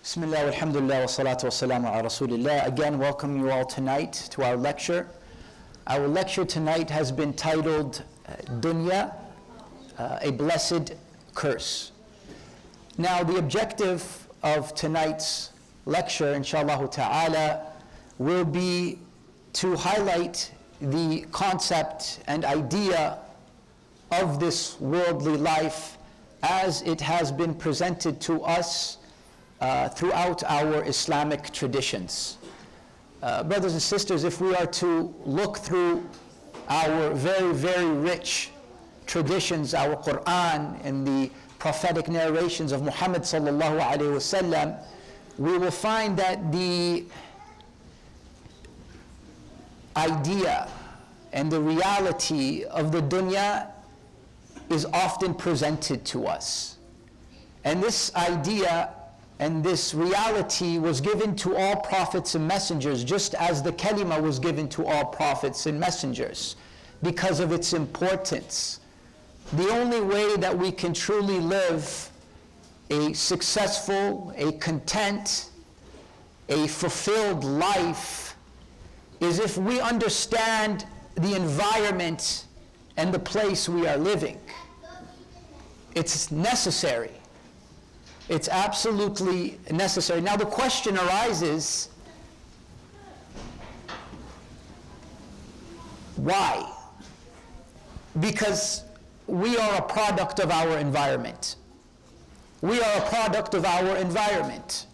Bismillah, alhamdulillah, wa salatu wa salamu ala rasulillah. Again, welcome you all tonight to our lecture. Our lecture tonight has been titled Dunya, a blessed curse. Now, the objective of tonight's lecture, inshallah ta'ala, will be to highlight the concept and idea of this worldly life as it has been presented to us throughout our Islamic traditions. Brothers and sisters, if we are to look through our very, very rich traditions, our Quran and the prophetic narrations of Muhammad sallallahu alaihi wasallam, we will find that the idea and the reality of the dunya is often presented to us. And this idea and this reality was given to all prophets and messengers, just as the kalima was given to all prophets and messengers, because of its importance. The only way that we can truly live a successful, a content, a fulfilled life is if we understand the environment and the place we are living. It's necessary. It's absolutely necessary. Now the question arises, why? Because we are a product of our environment. We are a product of our environment.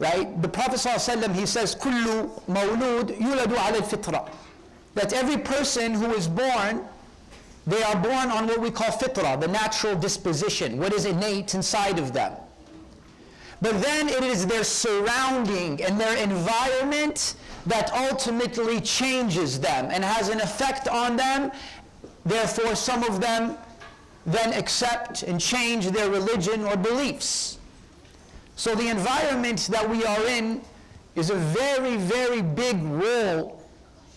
Right? The Prophet ﷺ, he says, كُلُّ مَوْلُودٍ يُولَدُ عَلَى الْفِطْرَةِ, that every person who is born, they are born on what we call fitrah, the natural disposition, what is innate inside of them. But then it is their surrounding and their environment that ultimately changes them and has an effect on them. Therefore, some of them then accept and change their religion or beliefs. So the environment that we are in is a very, very big role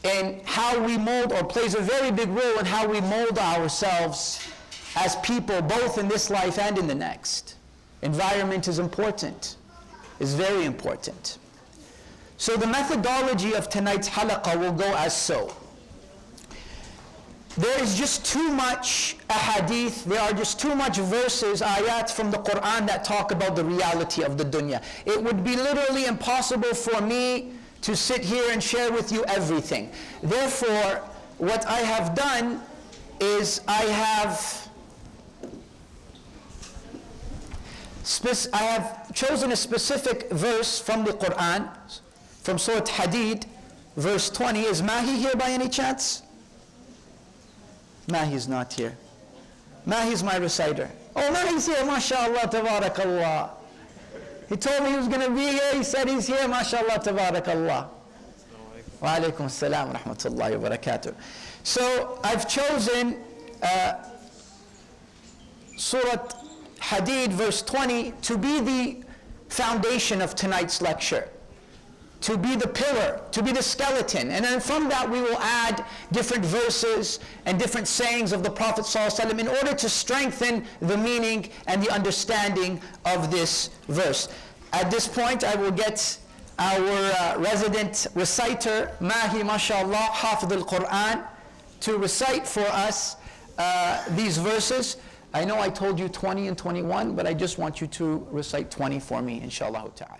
in how we mold, or plays a very big role in how we mold ourselves as people, both in this life and in the next. Environment is important, is very important. So the methodology of tonight's halaqah will go as so. There is just too much ahadith, there are just too much verses, ayat from the Quran that talk about the reality of the dunya. It would be literally impossible for me to sit here and share with you everything. Therefore, what I have done is I have chosen a specific verse from the Quran, from Surah Hadid, verse 20. Is Mahi here by any chance? Mahi's not here. Mahi's my reciter. Oh, Mahi's here, mashallah, tabarakallah. He told me he was going to be here. He said he's here, mashallah, tabarakallah. Wa alaikum assalam wa rahmatullahi wa barakatuh. So I've chosen Surah Hadid, verse 20, to be the foundation of tonight's lecture, to be the pillar, to be the skeleton. And then from that we will add different verses and different sayings of the Prophet ﷺ in order to strengthen the meaning and the understanding of this verse. At this point I will get our resident reciter, Mahi, mashallah, Hafidh al-Quran, to recite for us these verses. I know I told you 20 and 21, but I just want you to recite 20 for me, inshallah ta'ala.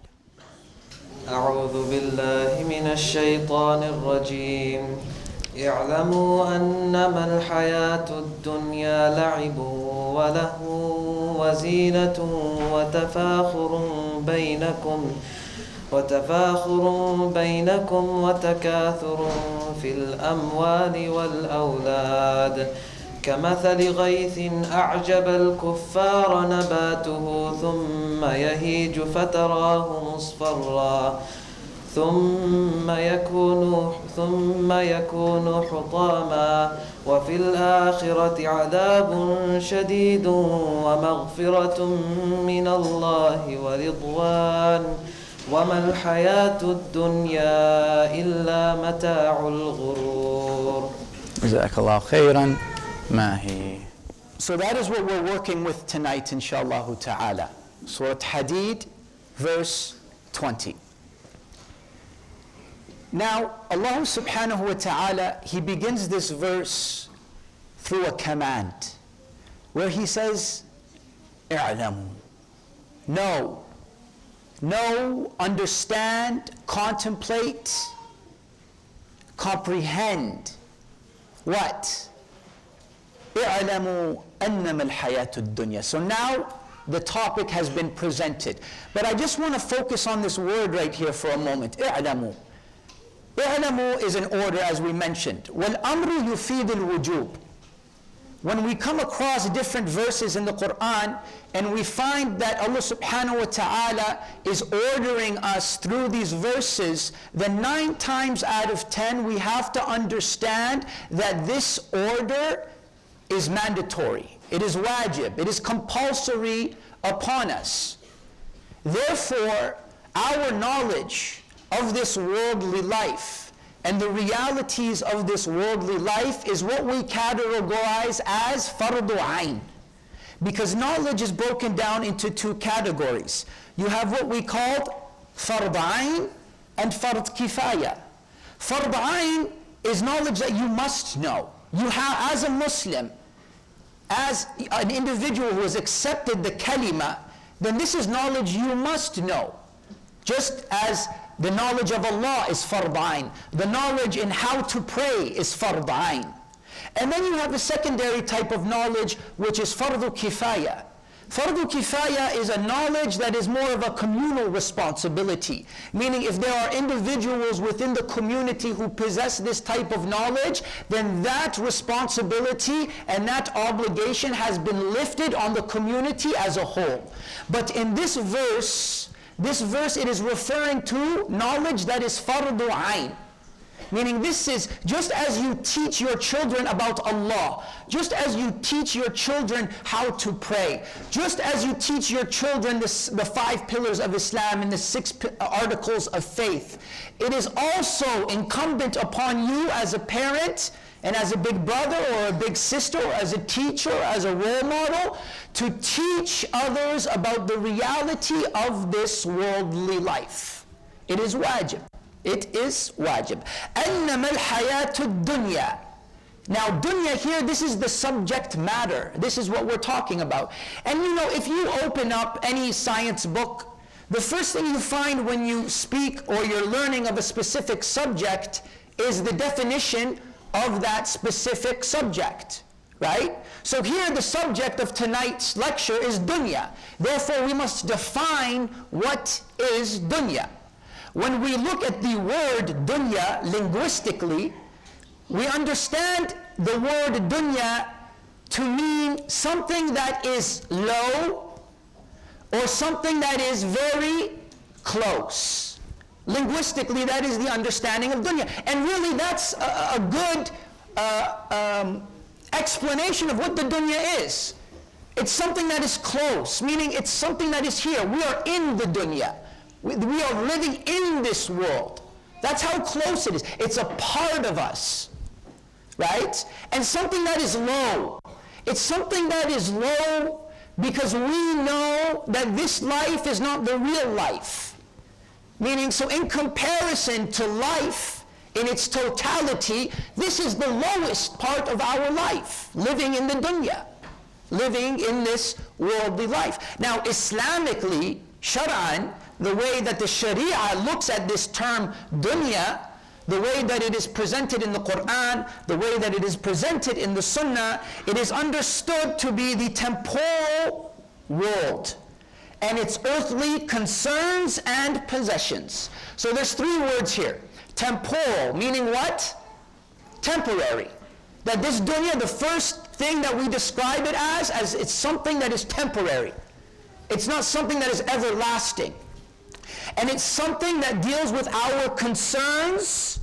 أعوذ بالله من الشيطان الرجيم اعلموا أنما الحياة الدنيا لعب ولهو وزينة وتفاخر بينكم وتكاثر في الأموال والأولاد كمثل غيث أعجب الكفار نباته ثم يهيج فتراه مصفرا ثم يكون حطاما وفي الآخرة عذاب شديد ومغفرة من الله ورضوان وما الحياة الدنيا إلا متاع الغرور. جزاك الله خيرا. Mahi. So that is what we're working with tonight, inshallah ta'ala. Surah Hadid, verse 20. Now, Allah subhanahu wa ta'ala, He begins this verse through a command, where He says, اعلموا. Know, understand, contemplate, comprehend. What? اعلموا أنما الحياة الدنيا. So now the topic has been presented. But I just want to focus on this word right here for a moment. اعلموا. اعلموا is an order, as we mentioned. والأمر يفيد الوجوب. When we come across different verses in the Quran and we find that Allah subhanahu wa ta'ala is ordering us through these verses, then 9 times out of 10 we have to understand that this order is mandatory. It is wajib. It is compulsory upon us. Therefore, our knowledge of this worldly life and the realities of this worldly life is what we categorize as fardu ayn. Because knowledge is broken down into 2 categories. You have what we call fard ayn and fard kifaya. Fard ayn is knowledge that you must know. You have, as a Muslim, as an individual who has accepted the kalima, then this is knowledge you must know. Just as the knowledge of Allah is fard ayn. The knowledge in how to pray is fard ayn. And then you have a secondary type of knowledge, which is fardu kifaya. Fardu kifaya is a knowledge that is more of a communal responsibility. Meaning if there are individuals within the community who possess this type of knowledge, then that responsibility and that obligation has been lifted on the community as a whole. But in this verse, it is referring to knowledge that is fardu ayn. Meaning this is, just as you teach your children about Allah, just as you teach your children how to pray, just as you teach your children the 5 pillars of Islam and the 6 articles of faith, it is also incumbent upon you as a parent and as a big brother or a big sister or as a teacher or as a role model to teach others about the reality of this worldly life. It is wajib. It is wajib. أَنَّمَا الْحَيَاةُ الدُّنْيَا. Now dunya here, this is the subject matter. This is what we're talking about. And you know, if you open up any science book, the first thing you find when you speak or you're learning of a specific subject is the definition of that specific subject, right? So here the subject of tonight's lecture is dunya. Therefore we must define what is dunya. When we look at the word dunya linguistically, we understand the word dunya to mean something that is low or something that is very close. Linguistically, that is the understanding of dunya. And really that's a good explanation of what the dunya is. It's something that is close, meaning it's something that is here. We are in the dunya. We are living in this world. That's how close it is. It's a part of us, right? And something that is low. It's something that is low because we know that this life is not the real life. Meaning, so in comparison to life in its totality, this is the lowest part of our life, living in the dunya, living in this worldly life. Now, Islamically, shar'an, the way that the Sharia looks at this term dunya, the way that it is presented in the Quran, the way that it is presented in the Sunnah, it is understood to be the temporal world and its earthly concerns and possessions. So there's 3 words here. Temporal, meaning what? Temporary. That this dunya, the first thing that we describe it as it's something that is temporary. It's not something that is everlasting. And it's something that deals with our concerns,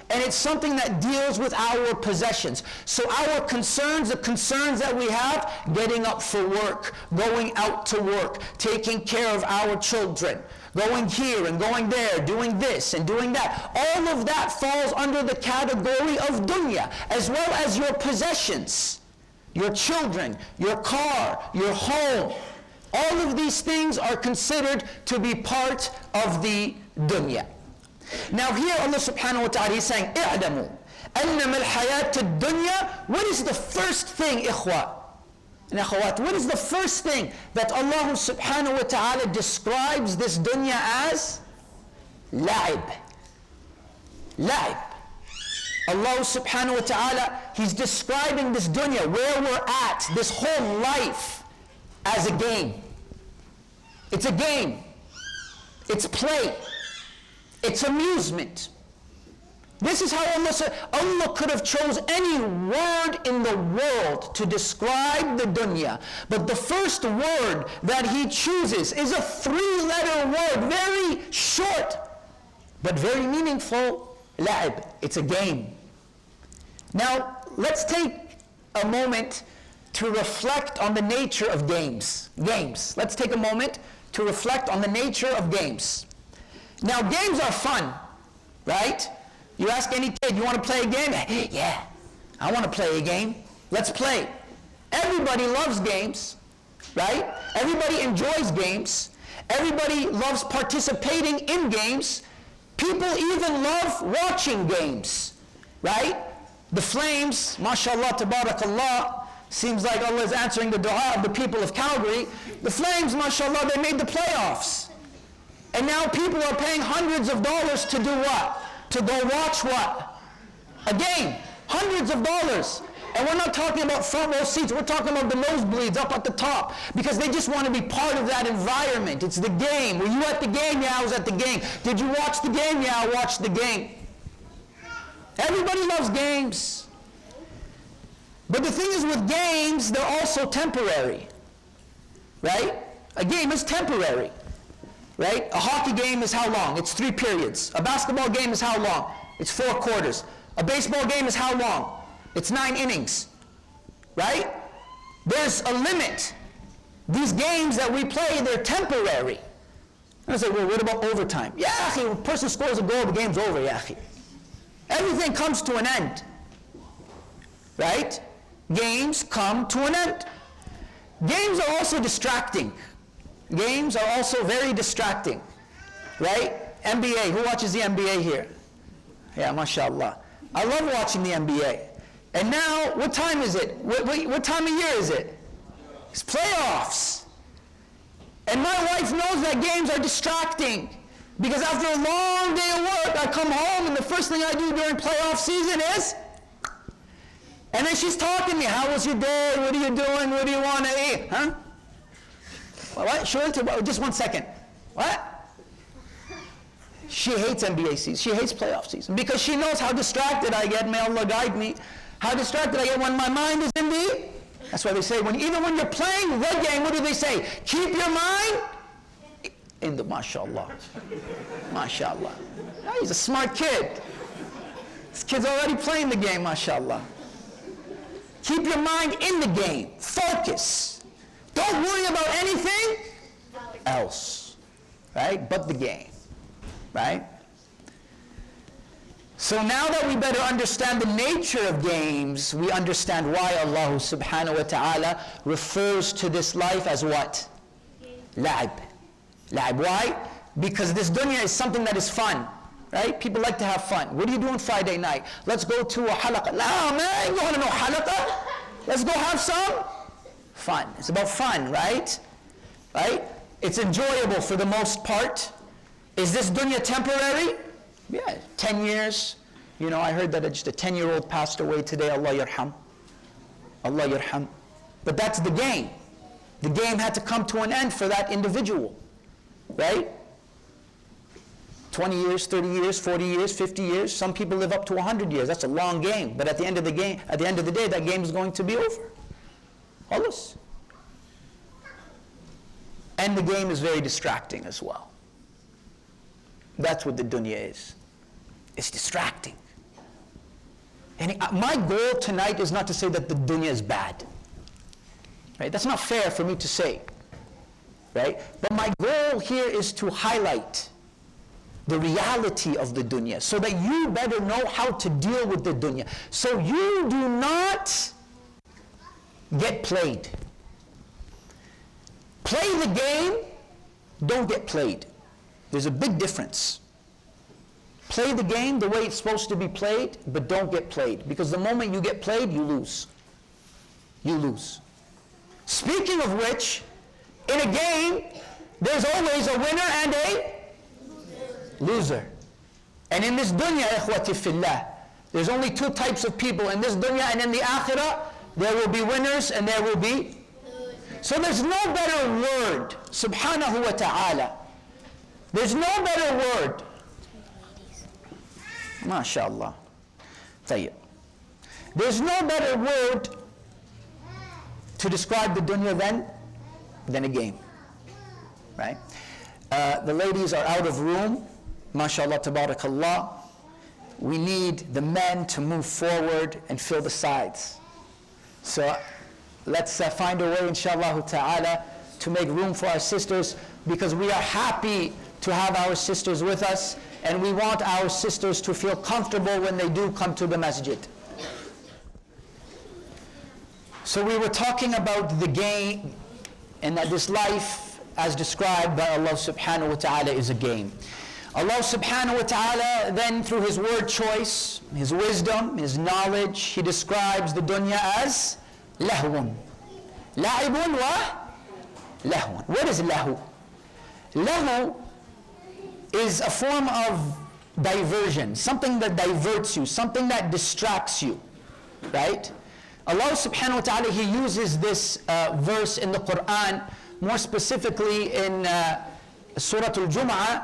and it's something that deals with our possessions. So our concerns, the concerns that we have, getting up for work, going out to work, taking care of our children, going here and going there, doing this and doing that. All of that falls under the category of dunya, as well as your possessions, your children, your car, your home, All of these things are considered to be part of the dunya. Now here Allah subhanahu wa ta'ala is saying, اعلموا أنما الحياة الدنيا. What is the first thing, ikhwa and akhawat? What is the first thing that Allah subhanahu wa ta'ala describes this dunya as? La'ib. La'ib. Allah subhanahu wa ta'ala, He's describing this dunya, where we're at, this whole life, as a game. It's a game. It's play. It's amusement. This is how Allah said. Allah could have chose any word in the world to describe the dunya, but the first word that He chooses is a 3-letter word, very short, but very meaningful. La'ib. It's a game. Now, let's take a moment to reflect on the nature of games. Games. Let's take a moment to reflect on the nature of games. Now, games are fun, right? You ask any kid, you want to play a game? Yeah, I want to play a game. Let's play. Everybody loves games, right? Everybody enjoys games. Everybody loves participating in games. People even love watching games, right? The Flames, mashallah, tabarakallah, seems like Allah is answering the dua of the people of Calgary. The Flames, mashallah, they made the playoffs. And now people are paying hundreds of dollars to do what? To go watch what? A game. Hundreds of dollars. And we're not talking about front row seats. We're talking about the nosebleeds up at the top. Because they just want to be part of that environment. It's the game. Were you at the game? Yeah, I was at the game. Did you watch the game? Yeah, I watched the game. Everybody loves games. But the thing is, with games, they're also temporary. Right? A game is temporary. Right? A hockey game is how long? It's 3 periods. A basketball game is how long? It's 4 quarters. A baseball game is how long? It's 9 innings. Right? There's a limit. These games that we play, they're temporary. And I say, well, what about overtime? Yeah, akhi, a person scores a goal, the game's over, yeah, akhi. Everything comes to an end. Right? Games come to an end. Games are also distracting. Games are also very distracting. Right? NBA. Who watches the NBA here? Yeah, mashallah. I love watching the NBA. And now, what time is it? What time of year is it? It's playoffs. And my wife knows that games are distracting. Because after a long day of work, I come home and the first thing I do during playoff season is, and then she's talking to me, how was your day? What are you doing? What do you want to eat? Huh? What? Just 1 second. What? She hates NBA season. She hates playoff season. Because she knows how distracted I get. May Allah guide me. How distracted I get when my mind is in the... That's why they say, even when you're playing the game, what do they say? Keep your mind in the... Mashallah. Mashallah. Oh, he's a smart kid. This kid's already playing the game, mashallah. Keep your mind in the game. Focus. Don't worry about anything else. Right? But the game. Right? So now that we better understand the nature of games, we understand why Allah subhanahu wa ta'ala refers to this life as what? La'ib. La'ib. Why? Because this dunya is something that is fun. Right? People like to have fun. What are you doing Friday night? Let's go to a halaqah. No, man, you want to know halaqah? Let's go have some fun. It's about fun, right? Right? It's enjoyable for the most part. Is this dunya temporary? Yeah, 10 years. You know, I heard that just a 10-year-old passed away today. Allah yarham. Allah yarham. But that's the game. The game had to come to an end for that individual. Right? 20 years, 30 years, 40 years, 50 years. Some people live up to 100 years. That's a long game. But at the end of the day, that game is going to be over. Always. And the game is very distracting as well. That's what the dunya is. It's distracting. And my goal tonight is not to say that the dunya is bad. Right? That's not fair for me to say. Right? But my goal here is to highlight the reality of the dunya, so that you better know how to deal with the dunya, so you do not get played. Play the game, don't get played. There's a big difference. Play the game the way it's supposed to be played, but don't get played. Because the moment you get played, you lose. You lose. Speaking of which, in a game, there's always a winner and a loser. And in this dunya, ikhwati fillah, there's only two types of people. In this dunya and in the akhirah, there will be winners and there will be. So there's no better word, subhanahu wa ta'ala. There's no better word. MashaAllah. Tayyib. There's no better word to describe the dunya than a game. Right? The ladies are out of room. MashaAllah, tabarakallah. We need the men to move forward and fill the sides. So let's find a way, inshallah ta'ala, to make room for our sisters, because we are happy to have our sisters with us, and we want our sisters to feel comfortable when they do come to the masjid. So we were talking about the game, and that this life, as described by Allah subhanahu wa ta'ala, is a game. Allah subhanahu wa ta'ala then, through His word choice, His wisdom, His knowledge, He describes the dunya as lahwun. La'ibun wa lahwun. What is lahu? Lahu is a form of diversion, something that diverts you, something that distracts you, right? Allah subhanahu wa ta'ala, He uses this verse in the Quran, more specifically in Surah Al-Jum'ah,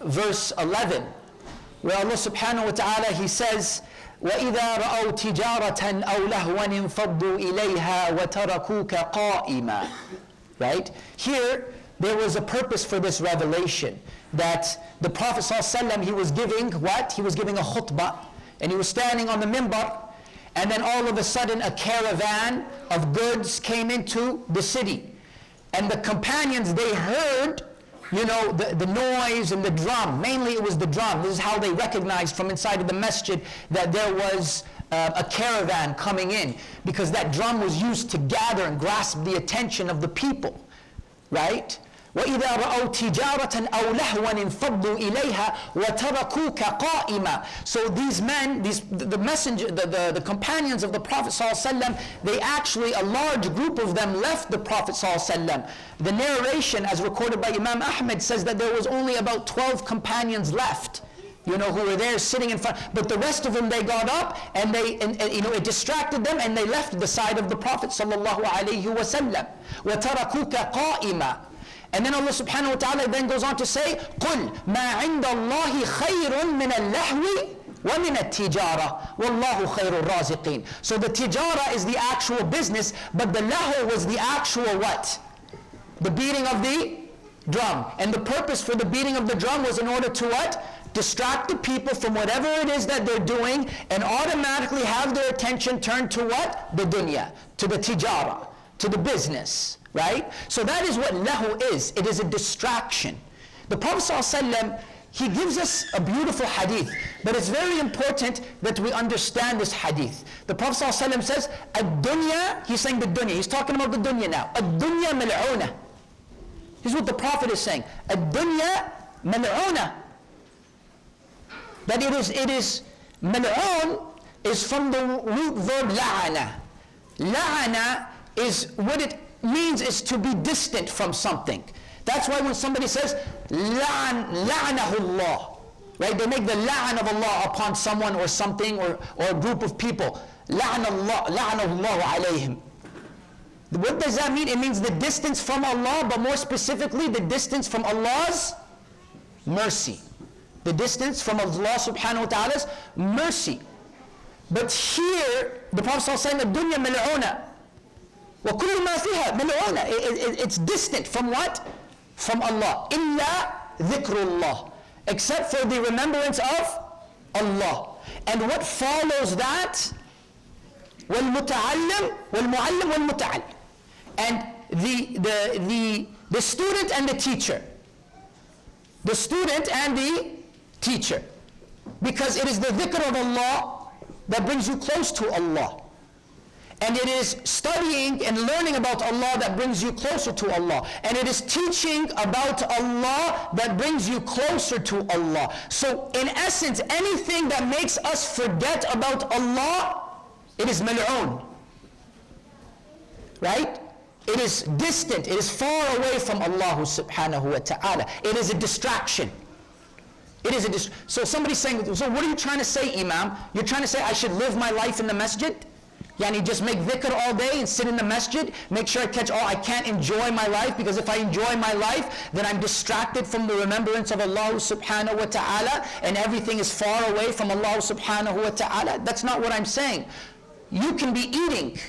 verse 11, where Allah subhanahu wa ta'ala, He says, وَإِذَا رَأَوْا تِجَارَةً أَوْ لَهْوًا انفَضُّوا إِلَيْهَا وَتَرَكُوكَ قَائِمًا. Right? Here, there was a purpose for this revelation, that the Prophet ﷺ, he was giving what? He was giving a khutbah, and he was standing on the minbar, and then all of a sudden a caravan of goods came into the city. And the companions, they heard, you know, the noise and the drum. Mainly it was the drum. This is how they recognized from inside of the masjid that there was a caravan coming in, because that drum was used to gather and grasp the attention of the people, right? وَإِذَا رَأَوْا تِجَارَةً أَوْ لَهْوًا انفَضُّوا إِلَيْهَا وَتَرَكُوكَ قَائِمًا. So these men, the messenger, the companions of the Prophet ﷺ, they actually, a large group of them left the Prophet ﷺ. The narration, as recorded by Imam Ahmed, says that there was only about 12 companions left, you know, who were there sitting in front. But the rest of them, they got up and you know, it distracted them, and they left the side of the Prophet sallallahu alaihi wasallam. وَتَرَكُوكَ قَائِمًا. And then Allah subhanahu wa ta'ala then goes on to say, قُلْ مَا عِنْدَ اللَّهِ خَيْرٌ مِنَ اللَّهْوِ وَمِنَ التِّجَارَةِ وَاللَّهُ خَيْرُ الرَّازِقِينَ. So the tijara is the actual business, but the lahu was the actual what? The beating of the drum. And the purpose for the beating of the drum was in order to what? Distract the people from whatever it is that they're doing, and automatically have their attention turned to what? The dunya, to the tijara, to the business. Right? So that is what lahu is. It is a distraction. The Prophet ﷺ, he gives us a beautiful hadith, but it's very important that we understand this hadith. The Prophet ﷺ says, ad-dunya, he's saying the dunya, he's talking about the dunya now. Ad-dunya mal'una. This is what the Prophet is saying. Ad-dunya mal'una. That it is mal'un is from the root verb la'ana. La'ana is what it means, is to be distant from something. That's why when somebody says la'anahu Allah, right? They make the la'an of Allah upon someone or something or a group of people. La'anahu Allah alayhim. What does that mean? It means the distance from Allah, but more specifically the distance from Allah's mercy. The distance from Allah subhanahu wa ta'ala's mercy. But here the Prophet ﷺ said, "Dunya mal'una." وَكُلُّ مَا فِيهَا مَلْعُونَ. It's distant from what? From Allah. إِلَّا ذِكْرُ اللَّهِ. Except for the remembrance of Allah. And what follows that? وَالْمُتَعَلِّمُ وَالْمُعَلِّمُ وَالْمُتَعَلِّمُ. And the student and the teacher. The student and the teacher. Because it is the dhikr of Allah that brings you close to Allah. And it is studying and learning about Allah that brings you closer to Allah. And it is teaching about Allah that brings you closer to Allah. So in essence, anything that makes us forget about Allah, it is mal'oon. Right? It is distant. It is far away from Allah subhanahu wa ta'ala. It is a distraction. It is so somebody's saying, so what are you trying to say, Imam? You're trying to say I should live my life in the masjid? Yani just make dhikr all day and sit in the masjid, make sure I can't enjoy my life, because if I enjoy my life, then I'm distracted from the remembrance of Allah subhanahu wa ta'ala, and everything is far away from Allah subhanahu wa ta'ala. That's not what I'm saying. You can be eating,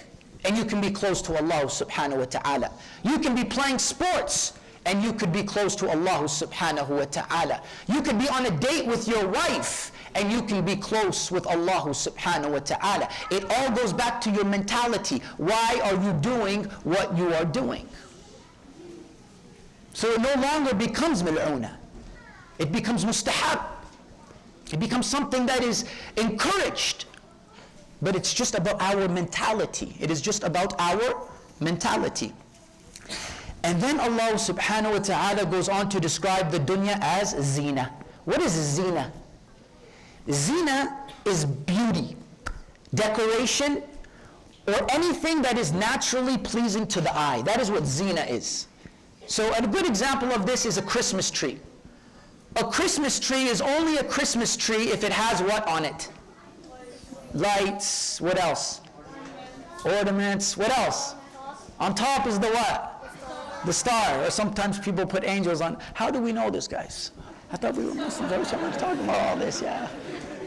and you can be close to Allah subhanahu wa ta'ala. You can be playing sports, and you could be close to Allah subhanahu wa ta'ala. You could be on a date with your wife, and you can be close with Allah subhanahu wa ta'ala. It all goes back to your mentality. Why are you doing what you are doing? So it no longer becomes mil'una. It becomes mustahab. It becomes something that is encouraged. But it's just about our mentality. It is just about our mentality. And then Allah subhanahu wa ta'ala goes on to describe the dunya as zina. What is zina? Zina is beauty, decoration, or anything that is naturally pleasing to the eye. That is what zina is. So a good example of this is a Christmas tree. A Christmas tree is only a Christmas tree if it has what on it? Lights. What else? Ornaments. What else? On top is the what? The star. Or sometimes people put angels on. How do we know this, guys? I thought we were Muslims. I wish I was talking about all this, yeah.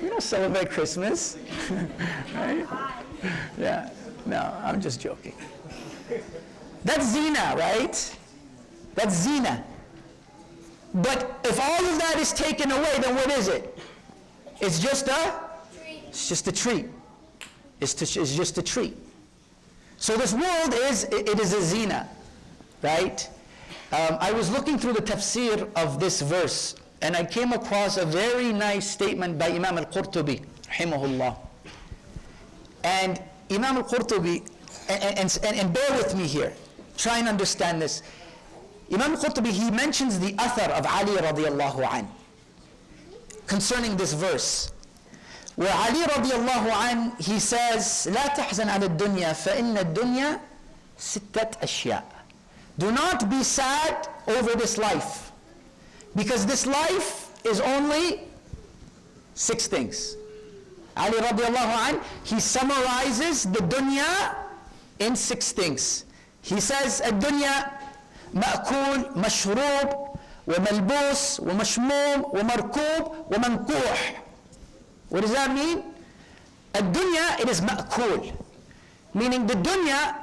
We don't celebrate Christmas, right? Yeah, no, I'm just joking. That's zina, right? That's zina. But if all of that is taken away, then what is it? It's just a tree. It's just a tree. So this world is a zina, right? I was looking through the tafsir of this verse, and I came across a very nice statement by Imam al-Qurtubi, rahimahullah. And Imam al-Qurtubi, and bear with me here, try and understand this. Imam al-Qurtubi, he mentions the athar of Ali radiallahu an concerning this verse, where Ali radiallahu an, he says, لا تحزن على الدنيا فإن الدنيا ستة أشياء. Do not be sad over this life, because this life is only 6 things. Ali radiallahu anh, he summarizes the dunya in 6 things. He says, الدنيا مأكول مشروب وملبوس ومشموم ومركوب ومنكوح. What does that mean? الدنيا, it is مأكول, meaning the dunya,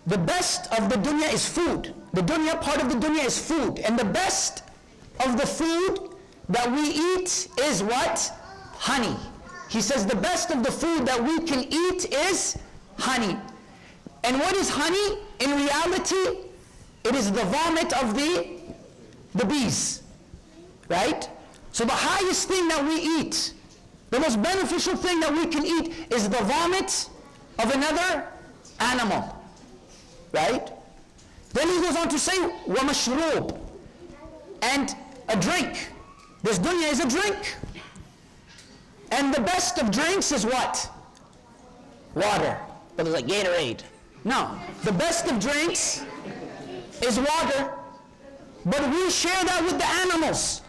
the best of the dunya is food. The dunya, part of the dunya is food. And the best of the food that we eat is what? Honey. He says the best of the food that we can eat is honey. And what is honey? In reality, it is the vomit of the bees. Right? So the highest thing that we eat, the most beneficial thing that we can eat is the vomit of another animal. Right? Then he goes on to say, وَمَشْرُوب, and a drink. This dunya is a drink. And the best of drinks is what? Water. But it's like Gatorade. No. The best of drinks is water. But we share that with the animals.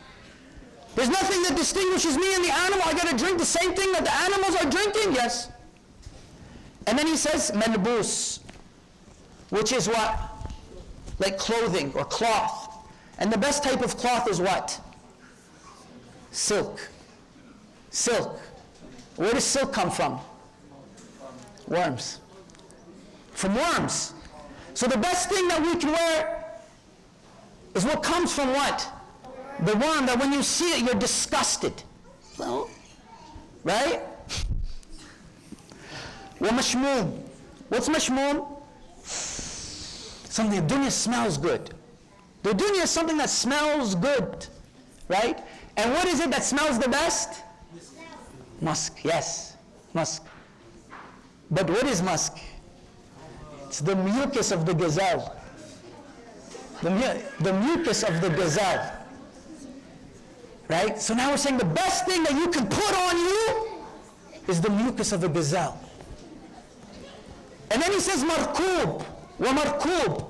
There's nothing that distinguishes me and the animal. I got to drink the same thing that the animals are drinking? Yes. And then he says, malbus, which is what? Like clothing or cloth. And the best type of cloth is what? Silk. Silk. Where does silk come from? Worms. From worms. So the best thing that we can wear is what comes from what? The worm, that when you see it, you're disgusted. Well, right? وَمَشْمُوم. What's mashmoom? Something, the dunya smells good. The dunya is something that smells good, right? And what is it that smells the best? Musk, yes, musk. But what is musk? It's the mucus of the gazelle. The mucus of the gazelle. Right? So now we're saying the best thing that you can put on you is the mucus of a gazelle. And then he says markoob. Wa markoob.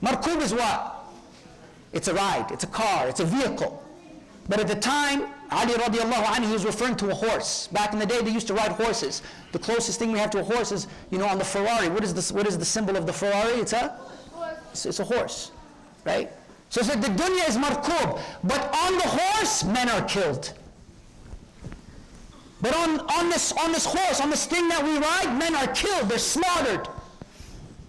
Markoob is what? It's a ride, it's a car, it's a vehicle. But at the time, Ali radiallahu anhu, he was referring to a horse. Back in the day, they used to ride horses. The closest thing we have to a horse is, on the Ferrari. What is the symbol of the Ferrari? It's a horse, right? So it's like the dunya is markoob. But on the horse, men are killed. But on this horse, on this thing that we ride, men are killed, they're slaughtered.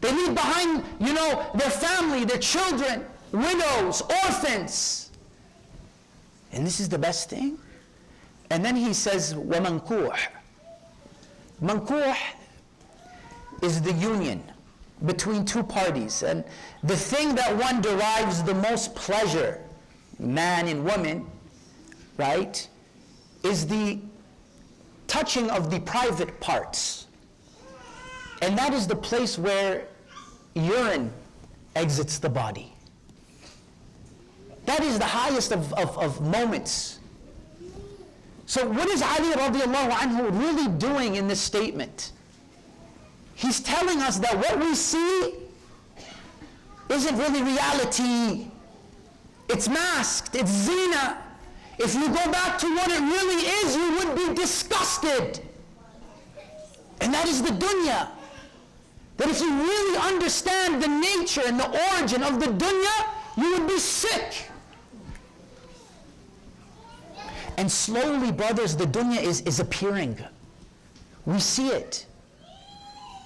They leave behind, their family, their children, widows, orphans. And this is the best thing. And then he says, وَمَنْكُوحٌ. Mankuh is the union between two parties. And the thing that one derives the most pleasure, man and woman, right, is the touching of the private parts. And that is the place where urine exits the body. That is the highest of moments. So what is Ali radiallahu anhu really doing in this statement? He's telling us that what we see isn't really reality. It's masked, it's zina. If you go back to what it really is, you would be disgusted. And that is the dunya. That if you really understand the nature and the origin of the dunya, you would be sick. And slowly, brothers, the dunya is appearing. We see it.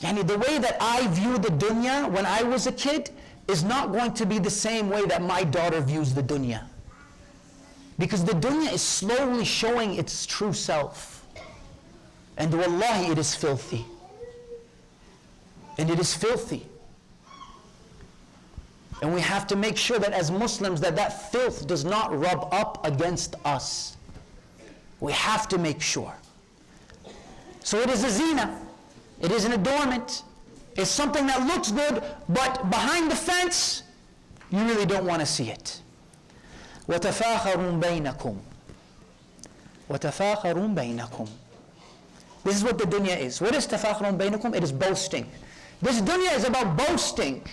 The way that I view the dunya when I was a kid is not going to be the same way that my daughter views the dunya. Because the dunya is slowly showing its true self. And wallahi, it is filthy. And it is filthy. And we have to make sure that as Muslims that filth does not rub up against us. We have to make sure. So it is a zina. It is an adornment. It's something that looks good, but behind the fence, you really don't want to see it. وَتَفَاخَرٌ بَيْنَكُمْ وَتَفَاخَرٌ بَيْنَكُمْ. This is what the dunya is. What is تَفَاخَرٌ بَيْنَكُمْ? It is boasting. This dunya is about boasting.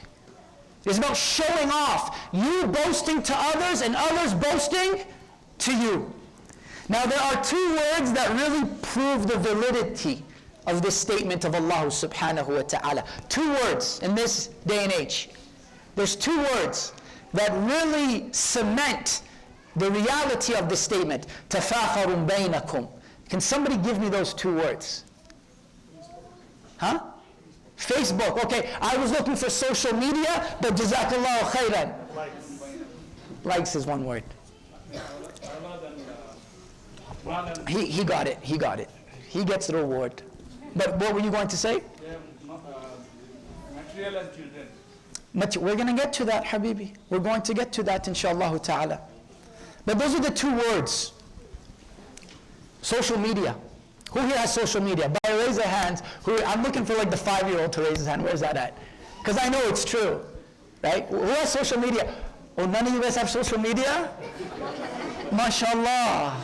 It's about showing off. You boasting to others and others boasting to you. Now there are two words that really prove the validity of this statement of Allah subhanahu wa ta'ala. Two words in this day and age. There's two words that really cement the reality of this statement. تَفَاخَرٌ بَيْنَكُمْ. Can somebody give me those two words? Huh? Facebook. Okay, I was looking for social media, but jazakallahu khairan. Likes is one word. He got it. He gets the reward. But what were you going to say? Material and children. We're going to get to that, Habibi. We're going to get to that, inshaAllah ta'ala. But those are the two words. Social media. Who here has social media? By raise their hands. I'm looking for like the 5-year-old to raise his hand. Where's that at? Because I know it's true. Right? Who has social media? Oh, none of you guys have social media? MashaAllah.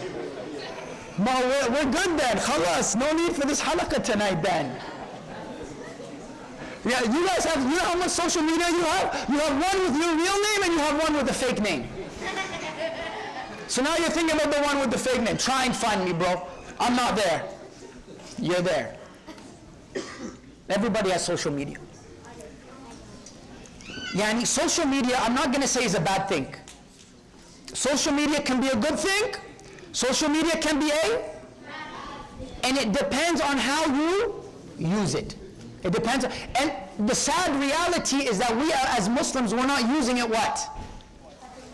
We're good then. Khalas. No need for this halaqah tonight then. Yeah, you guys have, you know how much social media you have? You have one with your real name and you have one with a fake name. So now you're thinking about the one with the fake name. Try and find me, bro. I'm not there. You're there. Everybody has social media. Yani, social media, I'm not going to say is a bad thing. Social media can be a good thing. Social media can be and it depends on how you use it. It depends. And the sad reality is that we as Muslims, we're not using it what?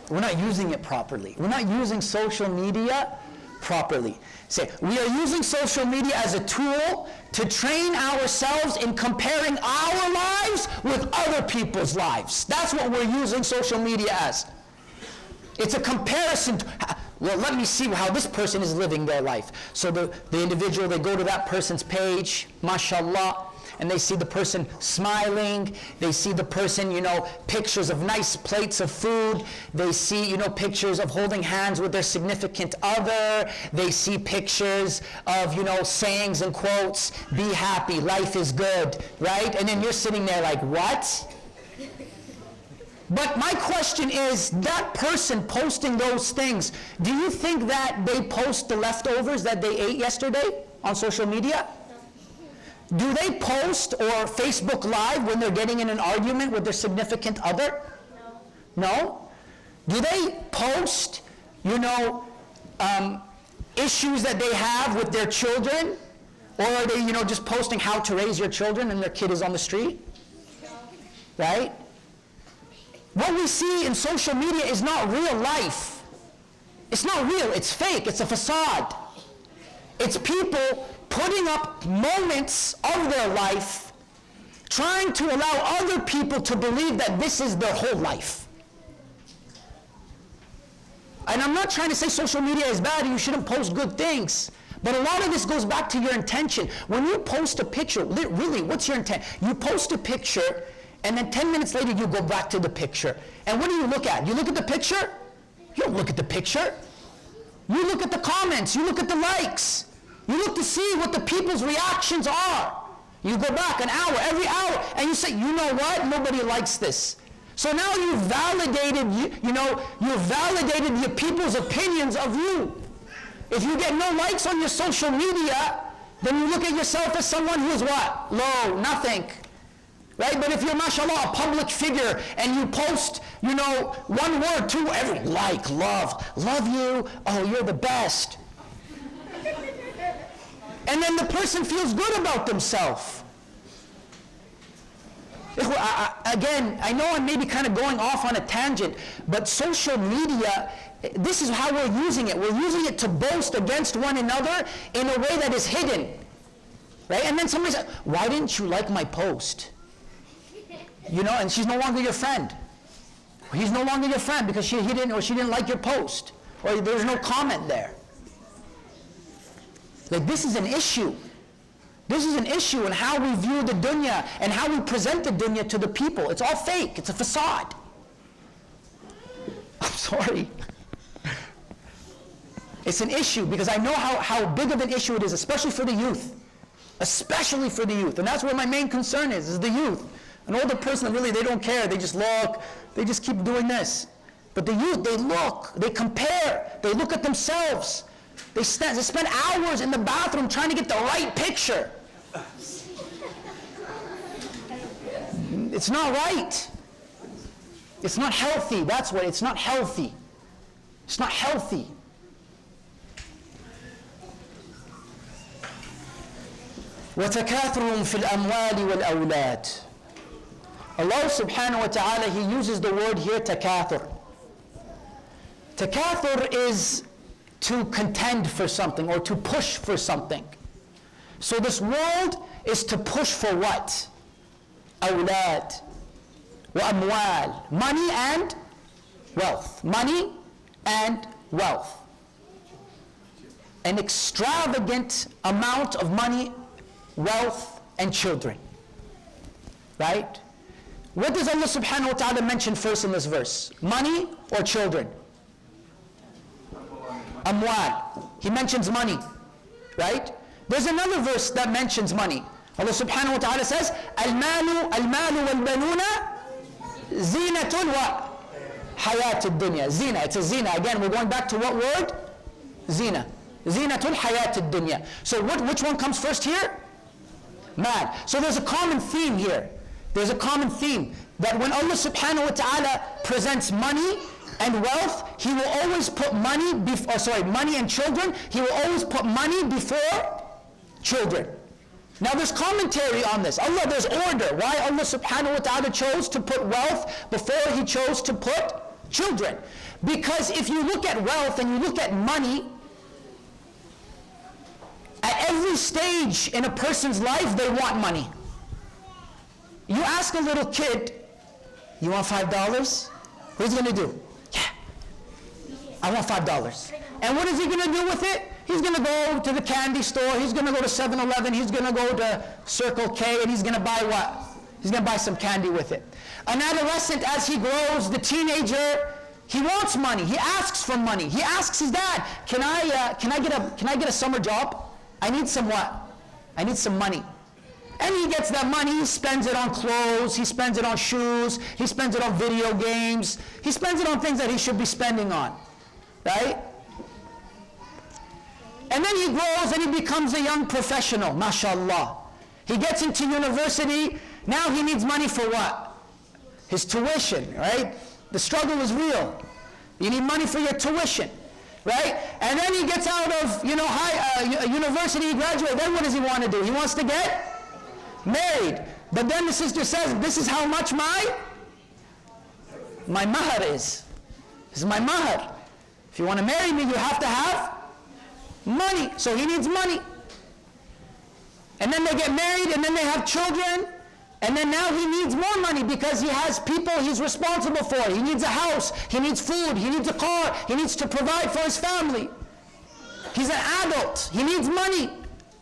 We're not using it properly. We're not using social media properly. Say, we are using social media as a tool to train ourselves in comparing our lives with other people's lives. That's what we're using social media as. It's a comparison. Well, let me see how this person is living their life. So the individual, they go to that person's page, mashallah, and they see the person smiling, they see the person, pictures of nice plates of food, they see, pictures of holding hands with their significant other, they see pictures of, sayings and quotes, be happy, life is good, right? And then you're sitting there like, what? But my question is, that person posting those things, do you think that they post the leftovers that they ate yesterday on social media? Do they post or Facebook Live when they're getting in an argument with their significant other? No? Do they post, issues that they have with their children? Or are they, just posting how to raise your children and their kid is on the street? Right? What we see in social media is not real life. It's not real, it's fake, it's a facade. It's people putting up moments of their life, trying to allow other people to believe that this is their whole life. And I'm not trying to say social media is bad and you shouldn't post good things. But a lot of this goes back to your intention. When you post a picture, really, what's your intent? You post a picture, and then 10 minutes later you go back to the picture. And what do you look at? You look at the picture? You don't look at the picture. You look at the comments. You look at the likes. You look to see what the people's reactions are. You go back an hour, every hour, and you say, you know what? Nobody likes this. So now you've validated, you've validated the people's opinions of you. If you get no likes on your social media, then you look at yourself as someone who is what? Low, nothing. Right? But if you're, mashallah, a public figure and you post, one word, two, everyone, like, love you, oh, you're the best. And then the person feels good about themselves. Again, I know I'm maybe kind of going off on a tangent, but social media, this is how we're using it. We're using it to boast against one another in a way that is hidden. Right? And then somebody says, why didn't you like my post? And she's no longer your friend. He's no longer your friend because he didn't or she didn't like your post. Or there's no comment there. Like, this is an issue. This is an issue in how we view the dunya and how we present the dunya to the people. It's all fake. It's a facade. I'm sorry. It's an issue because I know how big of an issue it is, especially for the youth. Especially for the youth. And that's where my main concern is the youth. An older person, really, they don't care. They just look. They just keep doing this. But the youth, they look. They compare. They look at themselves. They spend hours in the bathroom trying to get the right picture. It's not right. It's not healthy. That's what. It's not healthy. It's not healthy. وَتَكَاثُرٌ فِي الْأَمْوَالِ وَالْأَوْلَادِ. Allah subhanahu wa ta'ala, He uses the word here, takathur. Takathur is to contend for something or to push for something. So this world is to push for what? Awlad wa amwal. Money and wealth. Money and wealth. An extravagant amount of money, wealth, and children. Right? What does Allah subhanahu wa ta'ala mention first in this verse? Money or children? Amwal. He mentions money. Right? There's another verse that mentions money. Allah subhanahu wa ta'ala says, Al-malu wal-banuna zinatul wa hayatul dunya. Zina. It's a zina. Again, we're going back to what word? Zina. Zinatul hayatul dunya. So which one comes first here? Mal. So there's a common theme here. There's a common theme that when Allah subhanahu wa ta'ala presents money and wealth, He will always put money and children, He will always put money before children. Now there's commentary on this. There's order. Why Allah subhanahu wa ta'ala chose to put wealth before He chose to put children. Because if you look at wealth and you look at money, at every stage in a person's life, they want money. You ask a little kid, you want $5? What's he going to do? Yeah. I want $5. And what is he going to do with it? He's going to go to the candy store. He's going to go to 7-Eleven. He's going to go to Circle K, and he's going to buy what? He's going to buy some candy with it. An adolescent, as he grows, the teenager, he wants money. He asks for money. He asks his dad, can I get a summer job? I need some what? I need some money. And he gets that money, he spends it on clothes, he spends it on shoes, he spends it on video games, he spends it on things that he should be spending on, right? And then he grows and he becomes a young professional, mashallah. He gets into university, now he needs money for what? His tuition, right? The struggle is real. You need money for your tuition, right? And then he gets out of, university, he graduates, then what does he want to do? He wants to get married. But then the sister says, this is how much my mahar is. This is my mahar. If you want to marry me, you have to have money. So he needs money. And then they get married, and then they have children, and then now he needs more money because he has people he's responsible for. He needs a house, he needs food, he needs a car, he needs to provide for his family. He's an adult, he needs money.